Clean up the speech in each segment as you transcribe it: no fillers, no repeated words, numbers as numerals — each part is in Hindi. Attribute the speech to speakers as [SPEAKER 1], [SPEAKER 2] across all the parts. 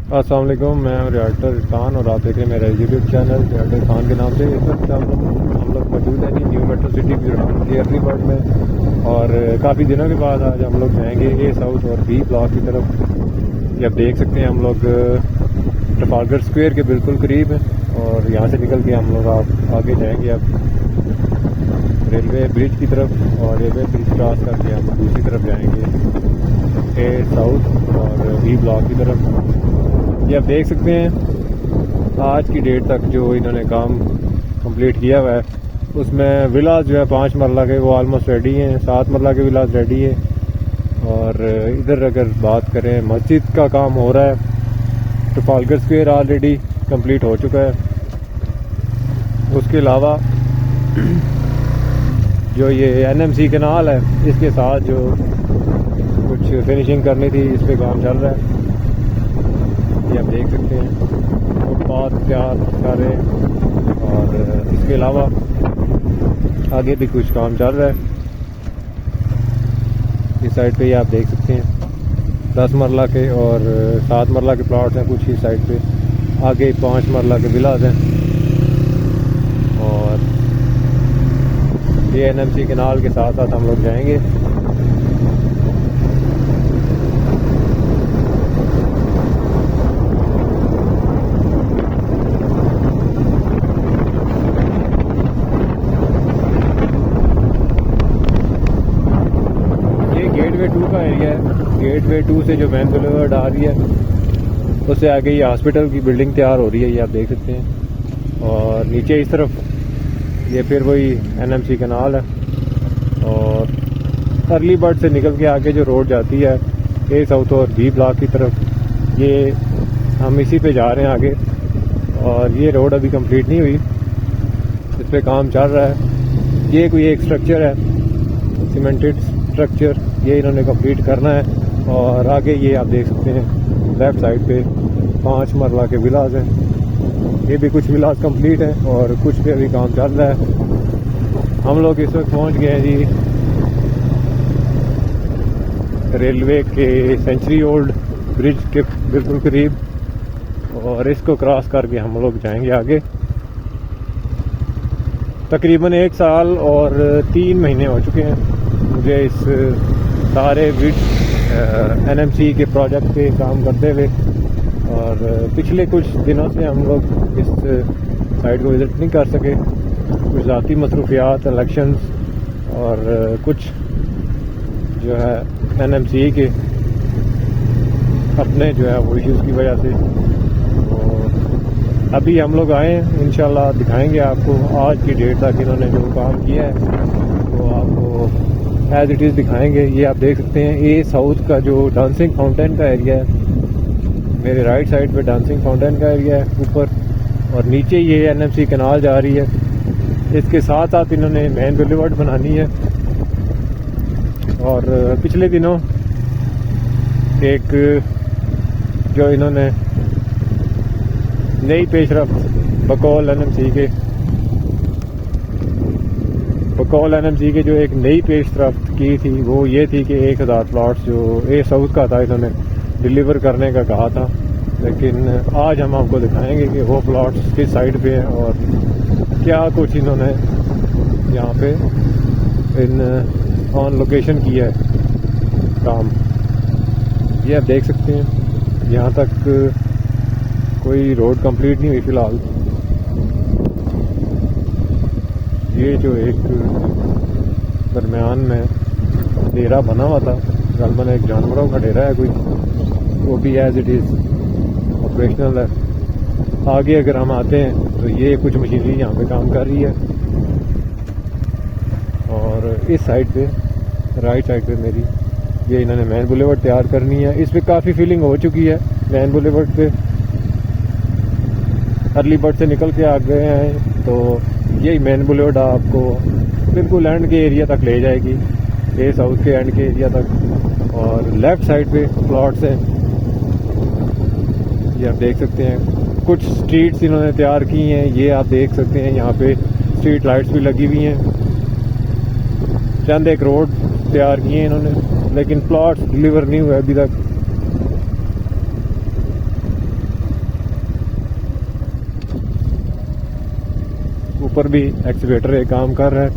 [SPEAKER 1] अस्सलाम वालेकुम, मैं रियाटर खान और आप देख रहे हैं मेरा यूट्यूब चैनल रियाटर खान के नाम से। इस वक्त हम लोग मौजूद हैं जी न्यू मेट्रो सिटी के अर्ली पार्ट में, और काफ़ी दिनों के बाद आज हम लोग जाएंगे ए साउथ और बी ब्लॉक की तरफ। ये आप देख सकते हैं हम लोग ट्रफालगर स्क्वायर के बिल्कुल करीब हैं, और यहाँ से निकल के हम लोग आप आगे जाएंगे अब रेलवे ब्रिज की तरफ, और रेलवे ब्रिज क्रॉस करके हम दूसरी तरफ जाएंगे ए साउथ और बी ब्लॉक की तरफ। ये आप देख सकते हैं आज की डेट तक जो इन्होंने काम कंप्लीट किया हुआ है, उसमें विलास जो है 5 मरला के वो ऑलमोस्ट रेडी हैं, 7 मरला के विलास रेडी है। और इधर अगर बात करें मस्जिद का काम हो रहा है, ट्रफालगर स्क्वायर ऑलरेडी कंप्लीट हो चुका है। उसके अलावा जो ये एनएमसी कैनाल है, इसके साथ जो कुछ फिनिशिंग करनी थी, इस पे काम चल रहा है। ये आप देख सकते हैं फुटपाथ तैयार कर रहे हैं, और इसके अलावा आगे भी कुछ काम चल रहा है। इस साइड पे ये आप देख सकते हैं 10 मरला के और 7 मरला के प्लॉट्स हैं कुछ ही साइड पे, आगे 5 मरला के विलास हैं। और ये एनएमसी कैनाल के साथ साथ हम लोग जाएंगे। गेटवे 2 का एरिया है। गेटवे 2 से जो मेन बुलेवार्ड आ रही है, उससे आगे ये हॉस्पिटल की बिल्डिंग तैयार हो रही है, ये आप देख सकते हैं। और नीचे इस तरफ ये फिर वही एनएमसी कैनाल है, और अर्ली बर्ड से निकल के आगे जो रोड जाती है ए साउथ और बी ब्लॉक की तरफ, ये हम इसी पे जा रहे हैं आगे। और ये रोड अभी कंप्लीट नहीं हुई, इस पे काम चल रहा है। ये कोई एक स्ट्रक्चर है, सीमेंटेड स्ट्रक्चर, ये इन्होंने कंप्लीट करना है। और आगे ये आप देख सकते हैं लेफ्ट साइड पे 5 मरला के विलास हैं, ये भी कुछ विलास कंप्लीट हैं और कुछ पे अभी काम चल रहा है। हम लोग इस वक्त पहुंच गए हैं जी रेलवे के सेंचुरी ओल्ड ब्रिज के बिल्कुल करीब, और इसको क्रॉस करके हम लोग जाएंगे आगे। तकरीबन 1 साल और 3 महीने हो चुके हैं मुझे इस सारे ब्रिज एनएमसी के प्रोजेक्ट पे काम करते हुए, और पिछले कुछ दिनों से हम लोग इस साइट को विज़िट नहीं कर सके। कुछ ज़ाती मसरूफियात, इलेक्शंस और कुछ जो है एनएमसी के अपने जो है वो इश्यूज़ की वजह से। तो अभी हम लोग आए हैं, इंशाल्लाह दिखाएंगे आपको आज की डेट तक इन्होंने जो काम किया है, तो आपको एज इट इज़ दिखाएंगे। ये आप देख सकते हैं ए साउथ का जो डांसिंग फाउंटेन का एरिया है, मेरे राइट साइड पे डांसिंग फाउंटेन का एरिया है ऊपर, और नीचे ये एनएमसी कैनाल जा रही है। इसके साथ साथ इन्होंने मेन बुलेवार्ड बनानी है। और पिछले दिनों एक जो इन्होंने नई पेशरफ्त बकौल एनएमसी के जो एक नई पेशरफ्त की थी, वो ये थी कि 1000 प्लॉट्स जो ए साउथ का था इन्होंने डिलीवर करने का कहा था। लेकिन आज हम आपको दिखाएंगे कि वो प्लॉट्स किस साइड पे हैं और क्या कुछ इन्होंने यहाँ पे इन ऑन लोकेशन किया है काम। ये आप देख सकते हैं यहाँ तक कोई रोड कंप्लीट नहीं हुई फिलहाल। ये जो एक दरमियान में डेरा बना हुआ था, गलबन एक जानवरों का डेरा है कोई, वो भी एज इट इज़ ऑपरेशनल है। आगे अगर हम आते हैं तो ये कुछ मशीनरी यहाँ पे काम कर रही है, और इस साइड पे राइट साइड पे मेरी ये इन्होंने मेन बुलेवार्ड तैयार करनी है। इस पे काफ़ी फीलिंग हो चुकी है मेन बुलेवार्ड पे। अर्ली बर्ड से निकल के आ गए हैं, तो यही मेन बुलेवार्ड आपको बिल्कुल एंड के एरिया तक ले जाएगी, ए साउथ के एंड के एरिया तक। और लेफ्ट साइड पे प्लॉट्स हैं, ये आप देख सकते हैं। कुछ स्ट्रीट्स इन्होंने तैयार की हैं, ये आप देख सकते हैं। यहाँ पे स्ट्रीट लाइट्स भी लगी हुई हैं। चंद एक रोड तैयार किए हैं इन्होंने, लेकिन प्लॉट्स डिलीवर नहीं हुए अभी तक। ऊपर भी एक्सीवेटर एक काम कर रहा है।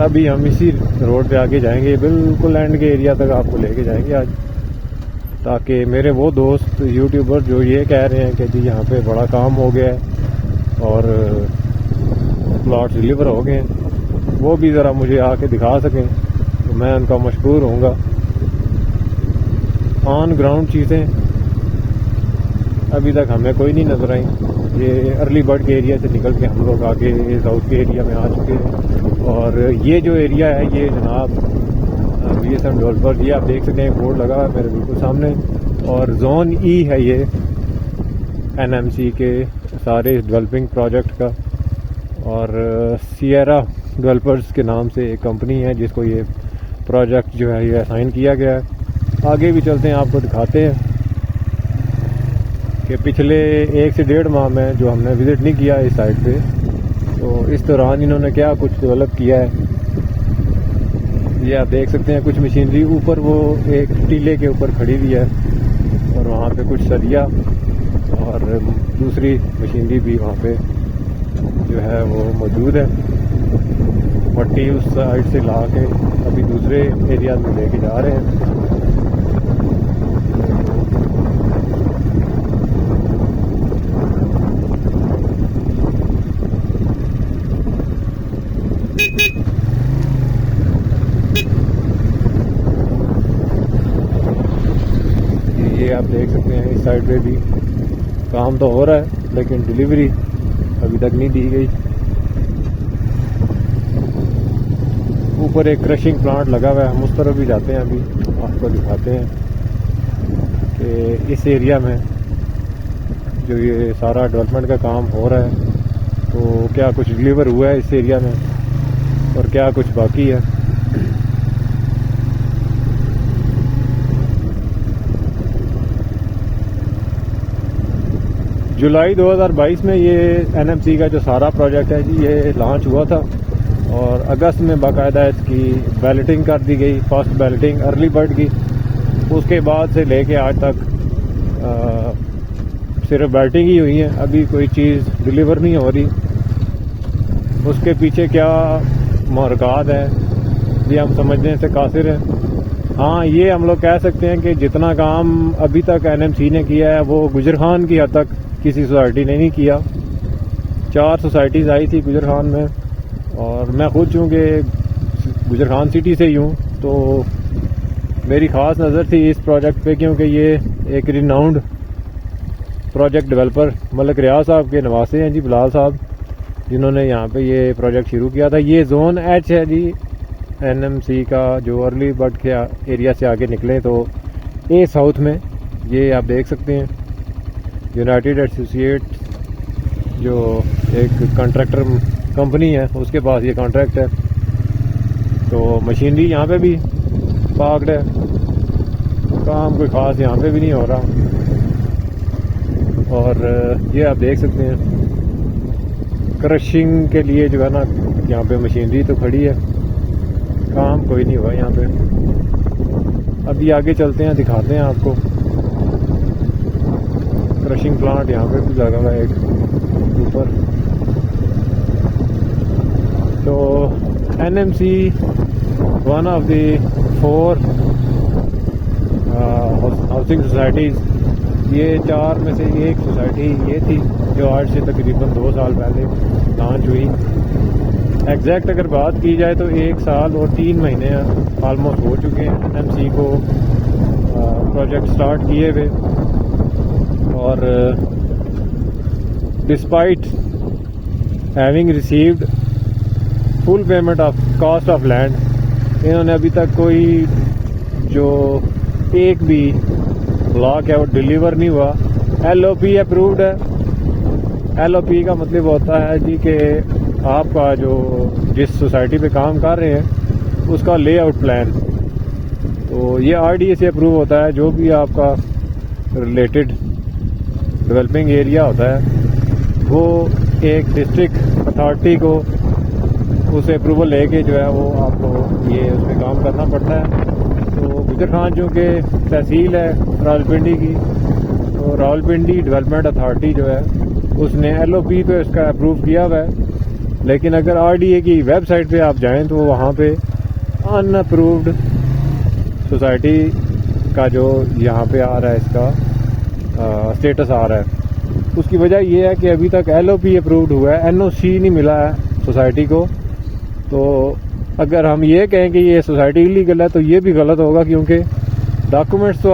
[SPEAKER 1] अभी हम इसी रोड पे आगे जाएंगे, बिल्कुल एंड के एरिया तक आपको लेके जाएंगे आज, ताकि मेरे वो दोस्त यूट्यूबर जो ये कह रहे हैं कि जी यहाँ पे बड़ा काम हो गया है और प्लॉट डिलीवर हो गए हैं, वो भी ज़रा मुझे आके दिखा सकें तो मैं उनका मशकूर होऊंगा। ऑन ग्राउंड चीज़ें अभी तक हमें कोई नहीं नज़र आई। ये अर्ली बर्ड के एरिया से निकल के हम लोग आगे साउथ के एरिया में आ चुके हैं और ये जो एरिया है ये जनाब VSM डेवलपर, ये आप देख सकते हैं बोर्ड लगा है मेरे बिल्कुल सामने, और जोन ई है ये NMC के सारे डेवलपिंग प्रोजेक्ट का। और सियरा डेवलपर्स के नाम से एक कंपनी है जिसको ये प्रोजेक्ट जो है ये असाइन किया गया है। आगे भी चलते हैं, आपको दिखाते हैं कि पिछले 1 से 1.5 माह में जो हमने विज़िट नहीं किया इस साइट पे, तो इस दौरान इन्होंने क्या कुछ डेवलप किया है ये आप देख सकते हैं। कुछ मशीनरी ऊपर वो एक टीले के ऊपर खड़ी हुई है और वहाँ पे कुछ सरिया और दूसरी मशीनरी भी वहाँ पे जो है वो मौजूद है। मट्टी उस साइड से ला के अभी दूसरे एरिया में लेके जा रहे हैं। ये आप देख सकते हैं इस साइड पे भी काम तो हो रहा है लेकिन डिलीवरी अभी तक नहीं दी गई। ऊपर एक क्रशिंग प्लांट लगा हुआ है, हम उस तरफ भी जाते हैं, अभी आपको दिखाते हैं कि इस एरिया में जो ये सारा डेवलपमेंट का काम हो रहा है तो क्या कुछ डिलीवर हुआ है इस एरिया में और क्या कुछ बाकी है। जुलाई 2022 में ये NMC का जो सारा प्रोजेक्ट है जी ये लॉन्च हुआ था और अगस्त में बाकायदा इसकी बैलेटिंग कर दी गई, फर्स्ट बैलेटिंग अर्ली बर्ड की। उसके बाद से लेके आज तक सिर्फ बैटिंग ही हुई है, अभी कोई चीज़ डिलीवर नहीं हो रही। उसके पीछे क्या महरक़ात है ये हम समझने से कासिर हैं। हाँ, ये हम लोग कह सकते हैं कि जितना काम अभी तक NMC ने किया है वो गुजर खान की हद तक किसी सोसाइटी ने नहीं किया। 4 सोसाइटीज़ आई थी गुजर खान में और मैं खुद चूँकि गुजर खान सिटी से ही हूँ तो मेरी ख़ास नज़र थी इस प्रोजेक्ट पे, क्योंकि ये एक रिनाउंड प्रोजेक्ट डेवलपर मलिक रियाज साहब के नवासे हैं जी, बिलाल साहब, जिन्होंने यहाँ पे ये प्रोजेक्ट शुरू किया था। ये जोन H है जी NMC का, जो अर्ली बर्ड के एरिया से आगे निकले तो ए साउथ में ये आप देख सकते हैं यूनाइटेड एसोसिएट जो एक कॉन्ट्रैक्टर कंपनी है उसके पास ये कॉन्ट्रैक्ट है। तो मशीनरी यहाँ पे भी पार्क्ड है, काम कोई ख़ास यहाँ पे भी नहीं हो रहा। और ये आप देख सकते हैं क्रशिंग के लिए जो है ना यहाँ पे मशीनरी तो खड़ी है, काम कोई नहीं हुआ यहाँ पे। अभी आगे चलते हैं, दिखाते हैं आपको। क्रशिंग प्लांट यहाँ पे भी लगा हुआ है एक ऊपर। तो NMC one of the 4 housing societies, ये 4 में से एक सोसाइटी ये थी जो आज से तकरीबन 2 साल पहले लॉन्च हुई। एग्जैक्ट अगर बात की जाए तो 1 साल और 3 महीने ऑलमोस्ट हो चुके हैं NMC को प्रोजेक्ट स्टार्ट किए हुए। और despite having received full payment of cost of land, इन्होंने अभी तक कोई जो एक भी ब्लॉक है वो डिलीवर नहीं हुआ। LOP अप्रूव्ड है। LOP का मतलब होता है जी कि आपका जो जिस सोसाइटी पे काम कर रहे हैं उसका लेआउट प्लान, तो ये RDA से अप्रूव होता है। जो भी आपका रिलेटेड डेवलपिंग एरिया होता है वो एक डिस्ट्रिक्ट अथॉरिटी को उसे अप्रूवल लेके जो है वो आपको ये उसमें काम करना पड़ता है। तो गुजर खान जो कि तहसील है रावलपिंडी की, तो रावलपिंडी डेवलपमेंट अथॉरिटी जो है उसने LOP तो इसका अप्रूव किया हुआ है, लेकिन अगर RDA की वेबसाइट पे आप जाएं तो वहाँ पे अनअप्रूव्ड सोसाइटी का जो यहाँ पे आ रहा है इसका स्टेटस आ रहा है। उसकी वजह ये है कि अभी तक LOP अप्रूव्ड हुआ है, NOC नहीं मिला है सोसाइटी को। तो अगर हम ये कहें कि ये सोसाइटी इलीगल है तो ये भी गलत होगा, क्योंकि डॉक्यूमेंट्स तो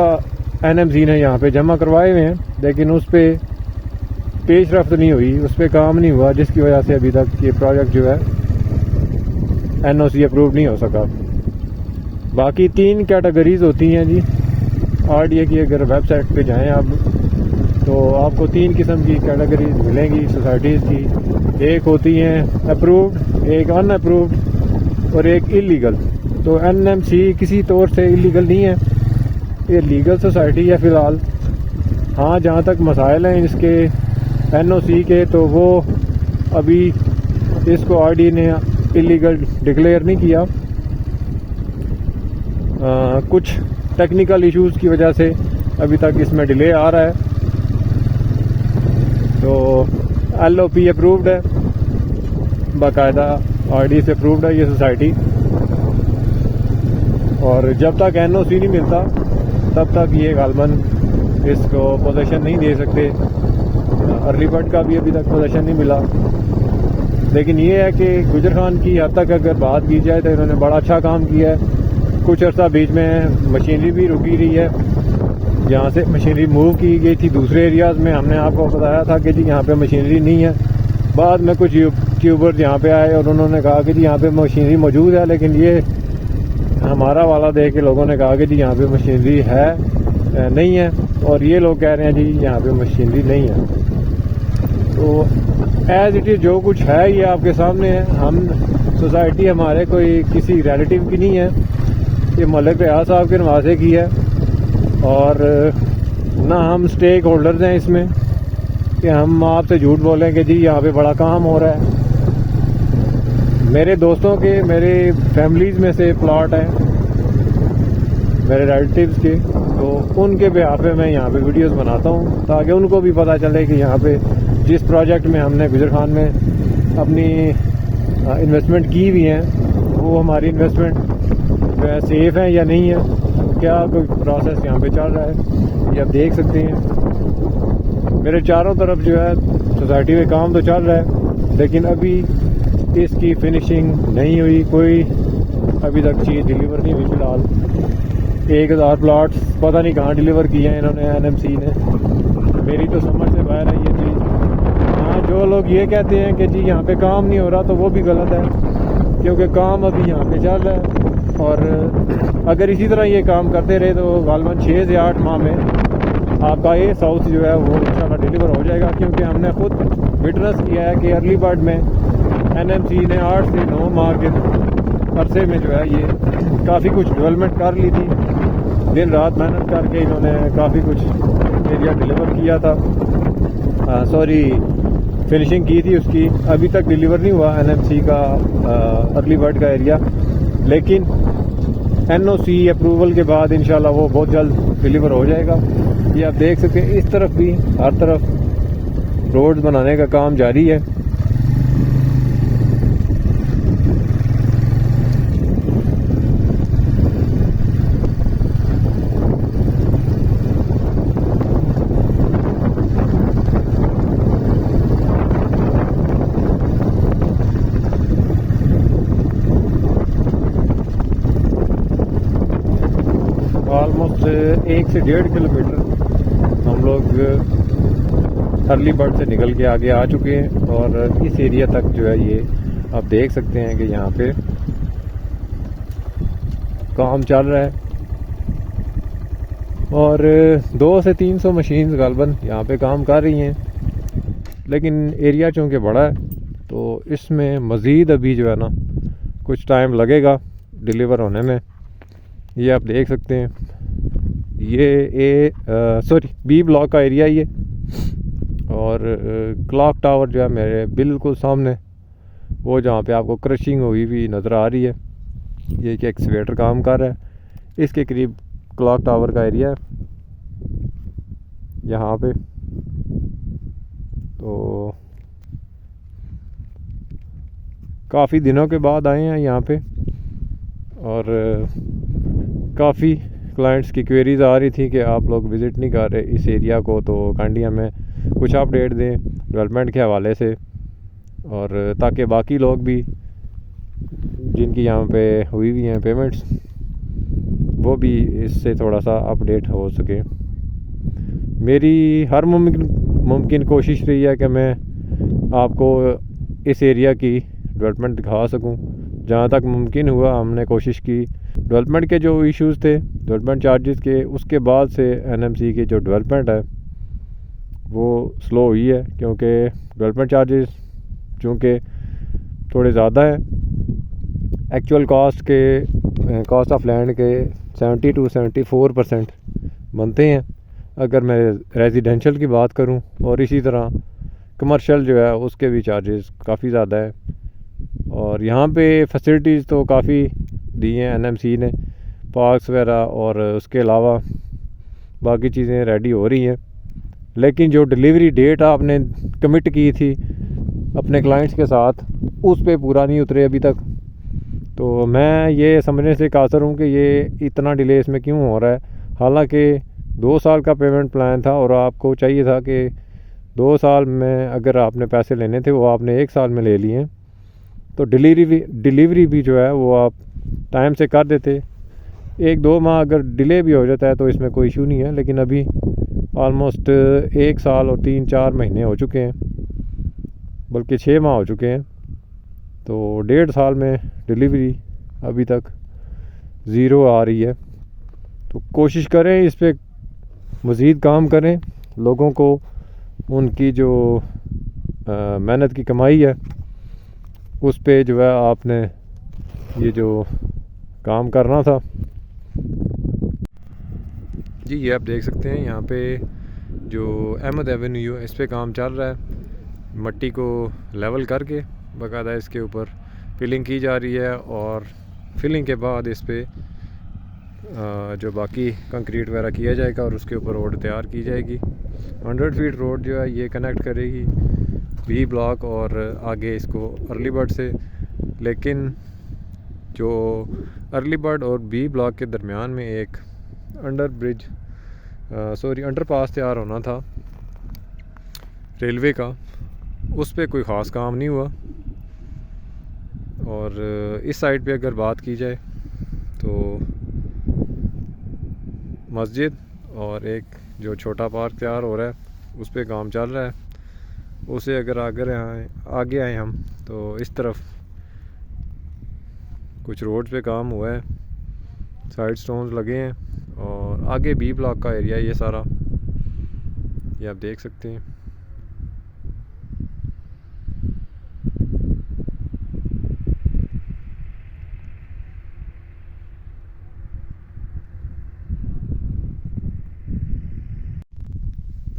[SPEAKER 1] NMC ने यहाँ पे जमा करवाए हुए हैं, लेकिन उस पर पेश रफ्त नहीं हुई, उस पर काम नहीं हुआ, जिसकी वजह से अभी तक ये प्रोजेक्ट जो है NOC अप्रूव नहीं हो सका। बाकी 3 कैटेगरीज होती हैं जी RDA की। अगर वेबसाइट पे जाएं आप तो आपको 3 किस्म की कैटेगरीज मिलेंगी सोसाइटीज़ की। एक होती हैं अप्रूव्ड, एक अनअप्रूव्ड और एक इलीगल। तो NMC किसी तौर से इलीगल नहीं है, ये लीगल सोसाइटी है फ़िलहाल। हाँ, जहाँ तक मसाइल हैं इसके NOC के, तो वो अभी इसको RDA ने इलीगल डिक्लेयर नहीं किया। कुछ टेक्निकल इश्यूज़ की वजह से अभी तक इसमें डिले आ रहा है। तो LOP अप्रूव्ड है, बाकायदा RDA से अप्रूव्ड है ये सोसाइटी, और जब तक NOC नहीं मिलता तब तक ये गालबन इसको पोजीशन नहीं दे सकते। अर्ली बर्ड का भी अभी तक पोजीशन नहीं मिला। लेकिन ये है कि गुजर खान की हद तक अगर बात की जाए तो इन्होंने बड़ा अच्छा काम किया है। कुछ अर्सा बीच में मशीनरी भी रुकी रही है, यहाँ से मशीनरी मूव की गई थी दूसरे एरियाज़ में। हमने आपको बताया था कि जी यहाँ पे मशीनरी नहीं है। बाद में कुछ यूट्यूबर्स यहाँ पे आए और उन्होंने कहा कि जी यहाँ पे मशीनरी मौजूद है, लेकिन ये हमारा वाला देख के लोगों ने कहा कि जी यहाँ पे मशीनरी है नहीं है, और ये लोग कह रहे हैं जी यहाँ पे मशीनरी नहीं है। तो एज इट इज़ जो कुछ है ये आपके सामने है। हम सोसाइटी हमारे कोई किसी रिलेटिव की नहीं है, ये मलिक रियाज साहब के नवासे की है, और ना हम स्टेक होल्डर्स हैं इसमें कि हम आपसे झूठ बोलें कि जी यहाँ पे बड़ा काम हो रहा है। मेरे दोस्तों के, मेरे फैमिलीज़ में से प्लॉट हैं मेरे रिलेटिव्स के, तो उनके बेहाफ पे मैं यहाँ पे वीडियोस बनाता हूँ ताकि उनको भी पता चले कि यहाँ पे जिस प्रोजेक्ट में हमने गुजर खान में अपनी इन्वेस्टमेंट की हुई है वो हमारी इन्वेस्टमेंट सेफ़ है या नहीं है, क्या कोई प्रोसेस यहाँ पे चल रहा है, ये आप देख सकते हैं। मेरे चारों तरफ जो है सोसाइटी में काम तो चल रहा है, लेकिन अभी इसकी फिनिशिंग नहीं हुई, कोई अभी तक चीज़ डिलीवर नहीं हुई। फ़िलहाल 1000 प्लॉट्स पता नहीं कहाँ डिलीवर किए हैं इन्होंने NMC ने, मेरी तो समझ से बाहर है ये चीज़। हाँ, जो लोग ये कहते हैं कि जी यहाँ पे काम नहीं हो रहा तो वो भी गलत है, क्योंकि काम अभी यहाँ पे चल रहा है, और अगर इसी तरह ये काम करते रहे तो गालबन 6 से 8 माह में आपका ये साउथ जो है वो इंशाल्लाह डिलीवर हो जाएगा। क्योंकि हमने खुद विटनेस किया है कि अर्ली बर्ड में NMC ने 8 से 9 माह के अरसे में जो है ये काफ़ी कुछ डेवलपमेंट कर ली थी। दिन रात मेहनत करके इन्होंने काफ़ी कुछ एरिया डिलीवर किया था, फिनिशिंग की थी उसकी। अभी तक डिलीवर नहीं हुआ NMC का अर्ली बर्ड का एरिया, लेकिन NOC अप्रूवल के बाद इंशाल्लाह वो बहुत जल्द डिलीवर हो जाएगा। ये आप देख सकते हैं, इस तरफ भी हर तरफ रोड्स बनाने का काम जारी है। ऑलमोस्ट 1 से 1.5 किलोमीटर हम लोग अर्ली बर्ड से निकल के आगे आ चुके हैं, और इस एरिया तक जो है ये आप देख सकते हैं कि यहाँ पे काम चल रहा है, और 200 से 300 मशीन्स गालबन यहाँ पे काम कर रही हैं। लेकिन एरिया चूँकि बड़ा है तो इसमें मज़ीद अभी जो है ना कुछ टाइम लगेगा डिलीवर होने में। ये आप देख सकते हैं, ये B ब्लॉक का एरिया ये, और क्लॉक टावर जो है मेरे बिल्कुल सामने, वो जहाँ पे आपको क्रशिंग हुई हुई नज़र आ रही है, ये कि एक्सवेटर काम कर रहा है, इसके करीब क्लॉक टावर का एरिया है यहाँ पे। तो काफ़ी दिनों के बाद आए हैं यहाँ पे, और काफ़ी क्लाइंट्स की क्वेरीज आ रही थी कि आप लोग विज़िट नहीं कर रहे इस एरिया को, तो काइंडली हमें कुछ अपडेट दें डेवलपमेंट के हवाले से, और ताकि बाकी लोग भी जिनकी यहाँ पे हुई हुई हैं पेमेंट्स वो भी इससे थोड़ा सा अपडेट हो सके। मेरी हर मुमकिन कोशिश रही है कि मैं आपको इस एरिया की डेवलपमेंट दिखा सकूं। जहाँ तक मुमकिन हुआ हमने कोशिश की। डेवलपमेंट के जो इश्यूज़ थे डेवलपमेंट चार्जेस के, उसके बाद से एनएमसी की जो डेवलपमेंट है वो स्लो हुई है, क्योंकि डेवलपमेंट चार्जेस चूँकि थोड़े ज़्यादा हैं। एक्चुअल कॉस्ट ऑफ लैंड के 70 to 74% बनते हैं अगर मैं रेजिडेंशियल की बात करूं, और इसी तरह कमर्शियल जो है उसके भी चार्जेस काफ़ी ज़्यादा है। और यहाँ पे फैसिलिटीज़ तो काफ़ी दी हैं एनएमसी ने, पार्क्स वगैरह, और उसके अलावा बाकी चीज़ें रेडी हो रही हैं। लेकिन जो डिलीवरी डेट आपने कमिट की थी अपने क्लाइंट्स के साथ उस पे पूरा नहीं उतरे अभी तक। तो मैं ये समझने से कासर हूँ कि ये इतना डिले इसमें क्यों हो रहा है। हालांकि 2 साल का पेमेंट प्लान था और आपको चाहिए था कि 2 साल में अगर आपने पैसे लेने थे वो आपने 1 साल में ले लिए हैं। तो डिलीवरी भी जो है वो आप टाइम से कर देते। 1-2 माह अगर डिले भी हो जाता है तो इसमें कोई इशू नहीं है, लेकिन अभी ऑलमोस्ट 1 साल और 3-4 महीने हो चुके हैं, बल्कि 6 माह हो चुके हैं। तो 1.5 साल में डिलीवरी अभी तक ज़ीरो आ रही है। तो कोशिश करें इस पे मज़ीद काम करें, लोगों को उनकी जो मेहनत की कमाई है उस पे जो है आपने ये जो काम करना था। जी ये आप देख सकते हैं यहाँ पे जो अहमद एवेन्यू है इस पे काम चल रहा है। मट्टी को लेवल करके बाकायदा इसके ऊपर फिलिंग की जा रही है, और फिलिंग के बाद इस पे जो बाकी कंक्रीट वगैरह किया जाएगा और उसके ऊपर रोड तैयार की जाएगी। 100 फीट रोड जो है ये कनेक्ट करेगी बी ब्लॉक और आगे इसको अर्ली बर्ड से। लेकिन जो अर्ली बर्ड और बी ब्लॉक के दरमियान में एक अंडरपास तैयार होना था रेलवे का, उस पे कोई ख़ास काम नहीं हुआ। और इस साइड पे अगर बात की जाए तो मस्जिद और एक जो छोटा पार्क तैयार हो रहा है उस पे काम चल रहा है। उसे अगर आगे आए हम तो इस तरफ कुछ रोड पे काम हुआ है, साइड स्टोन्स लगे हैं, और आगे बी ब्लॉक का एरिया ये सारा ये आप देख सकते हैं।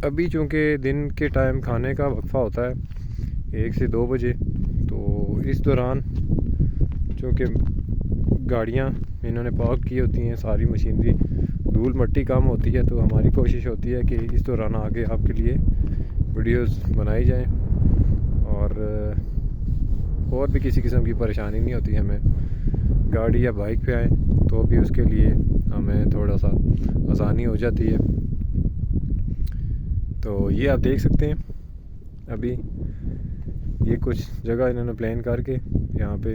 [SPEAKER 1] अभी चूँकि दिन के टाइम खाने का वक्फा होता है 1 से 2 बजे, तो इस दौरान चूँकि गाड़ियाँ इन्होंने पार्क की होती हैं, सारी मशीनरी, धूल मट्टी कम होती है, तो हमारी कोशिश होती है कि इस दौरान आगे आपके लिए वीडियोस बनाई जाएं, और भी किसी किस्म की परेशानी नहीं होती हमें। गाड़ी या बाइक पे आए तो भी उसके लिए हमें थोड़ा सा आसानी हो जाती है। तो ये आप देख सकते हैं अभी ये कुछ जगह इन्होंने प्लान करके यहाँ पे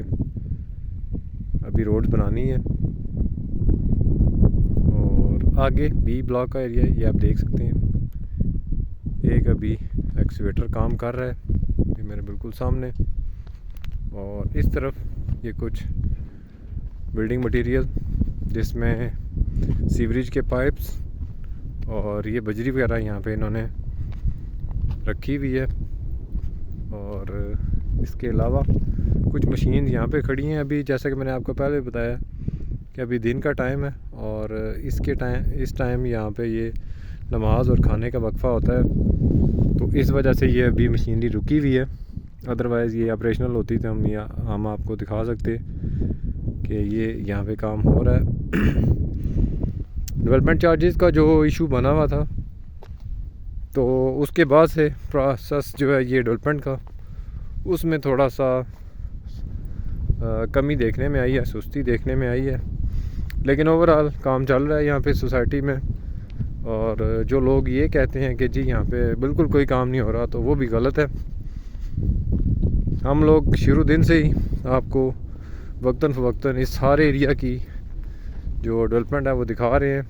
[SPEAKER 1] अभी रोड बनानी है, और आगे बी ब्लॉक का एरिया ये आप देख सकते हैं। एक अभी एक्सवेटर काम कर रहा है ये मेरे बिल्कुल सामने, और इस तरफ ये कुछ बिल्डिंग मटेरियल जिसमें सीवरेज के पाइप्स और ये बजरी वगैरह यहाँ पे इन्होंने रखी हुई है। और इसके अलावा कुछ मशीन यहाँ पे खड़ी हैं अभी, जैसा कि मैंने आपको पहले बताया कि अभी दिन का टाइम है, और इस टाइम यहाँ पे ये नमाज और खाने का वक्फा होता है, तो इस वजह से ये अभी मशीनरी रुकी हुई है। अदरवाइज़ ये ऑपरेशनल होती तो हम आपको दिखा सकते कि ये यहाँ पे काम हो रहा है। डेवलपमेंट चार्जेस का जो इशू बना हुआ था तो उसके बाद से प्रोसेस जो है ये डेवलपमेंट का, उसमें थोड़ा सा कमी देखने में आई है, सुस्ती देखने में आई है। लेकिन ओवरऑल काम चल रहा है यहाँ पे सोसाइटी में। और जो लोग ये कहते हैं कि जी यहाँ पे बिल्कुल कोई काम नहीं हो रहा, तो वो भी गलत है। हम लोग शुरू दिन से ही आपको वक्तन फ़वक्तन इस सारे एरिया की जो डेवलपमेंट है वो दिखा रहे हैं।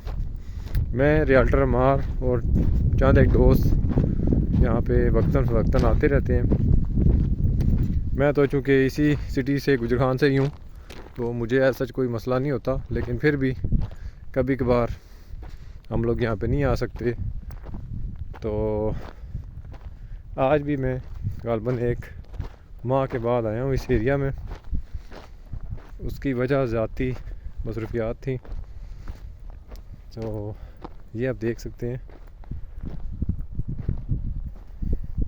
[SPEAKER 1] मैं रियल्टर अमार और चंद एक दोस्त यहाँ पे वक्तन फ़वक्तन आते रहते हैं। मैं तो चूँकि इसी सिटी से गुजरखान से ही हूँ, तो मुझे ऐसा कोई मसला नहीं होता, लेकिन फिर भी कभी कभार हम लोग यहाँ पे नहीं आ सकते। तो आज भी मैं गालबन एक माह के बाद आया हूँ इस एरिया में। उसकी वजह ज़ाती मसरूफियात थी। तो ये आप देख सकते हैं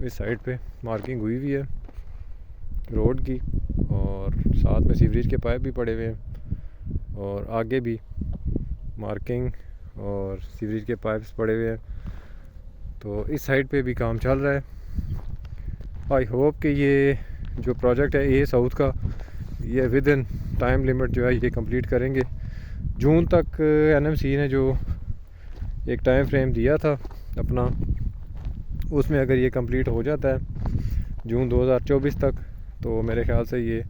[SPEAKER 1] इस साइड पे मार्किंग हुई हुई है रोड की, और साथ में सीवरेज के पाइप भी पड़े हुए हैं, और आगे भी मार्किंग और सीवरेज के पाइप्स पड़े हुए हैं। तो इस साइड पे भी काम चल रहा है। आई होप कि ये जो प्रोजेक्ट है ए साउथ का, ये विद इन टाइम लिमिट जो है ये कंप्लीट करेंगे। जून तक एनएमसी ने जो एक टाइम फ्रेम दिया था अपना, उसमें अगर ये कंप्लीट हो जाता है जून 2024 तक, तो मेरे ख्याल से ये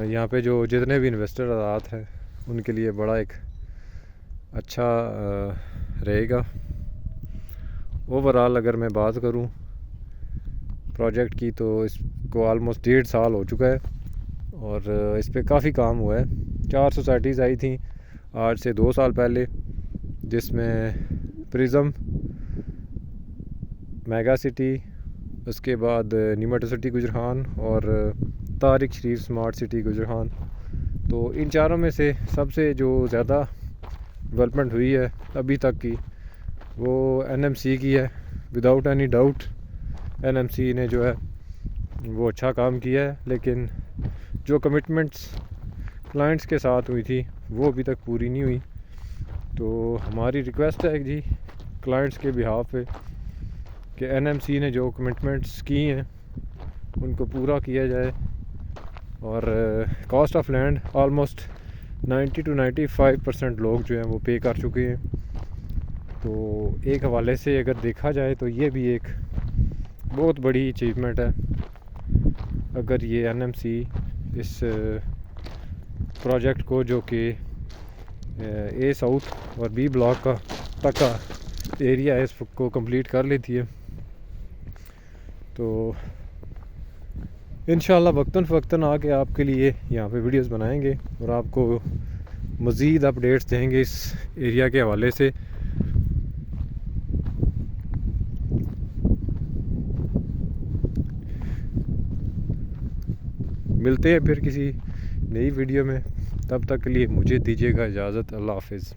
[SPEAKER 1] यहाँ पे जो जितने भी इन्वेस्टर आते हैं उनके लिए बड़ा एक अच्छा रहेगा। ओवरऑल अगर मैं बात करूँ प्रोजेक्ट की, तो इसको ऑलमोस्ट 1.5 साल हो चुका है और इस पे काफ़ी काम हुआ है। 4 सोसाइटीज़ आई थी आज से 2 साल पहले, जिसमें प्रिज्म, मेगा सिटी, उसके बाद न्यू मेट्रो सिटी गुजरखान और तारिक शरीफ स्मार्ट सिटी गुजरखान। तो इन चारों में से सबसे जो ज़्यादा डेवलपमेंट हुई है अभी तक की, वो एनएमसी की है। विदाउट एनी डाउट एनएमसी ने जो है वो अच्छा काम किया है, लेकिन जो कमिटमेंट्स क्लाइंट्स के साथ हुई थी वो अभी तक पूरी नहीं हुई। तो हमारी रिक्वेस्ट है जी क्लाइंट्स के बिहाफ पे कि एनएमसी ने जो कमिटमेंट्स की हैं उनको पूरा किया जाए। और cost of land almost 90 to 95% लोग जो हैं वो पे कर चुके हैं। तो एक हवाले से अगर देखा जाए तो ये भी एक बहुत बड़ी अचीवमेंट है अगर ये एनएमसी इस प्रोजेक्ट को, जो कि ए साउथ और बी ब्लॉक का तक का एरिया है, इसको कंप्लीट कर लेती है। तो इंशाल्लाह वक्तन फ़वक्तन आके आपके लिए यहाँ पे वीडियोस बनाएंगे और आपको मज़ीद अपडेट्स देंगे इस एरिया के हवाले से। मिलते हैं फिर किसी नई वीडियो में, तब तक के लिए मुझे दीजिएगा इजाज़त। अल्लाह हाफ़िज़।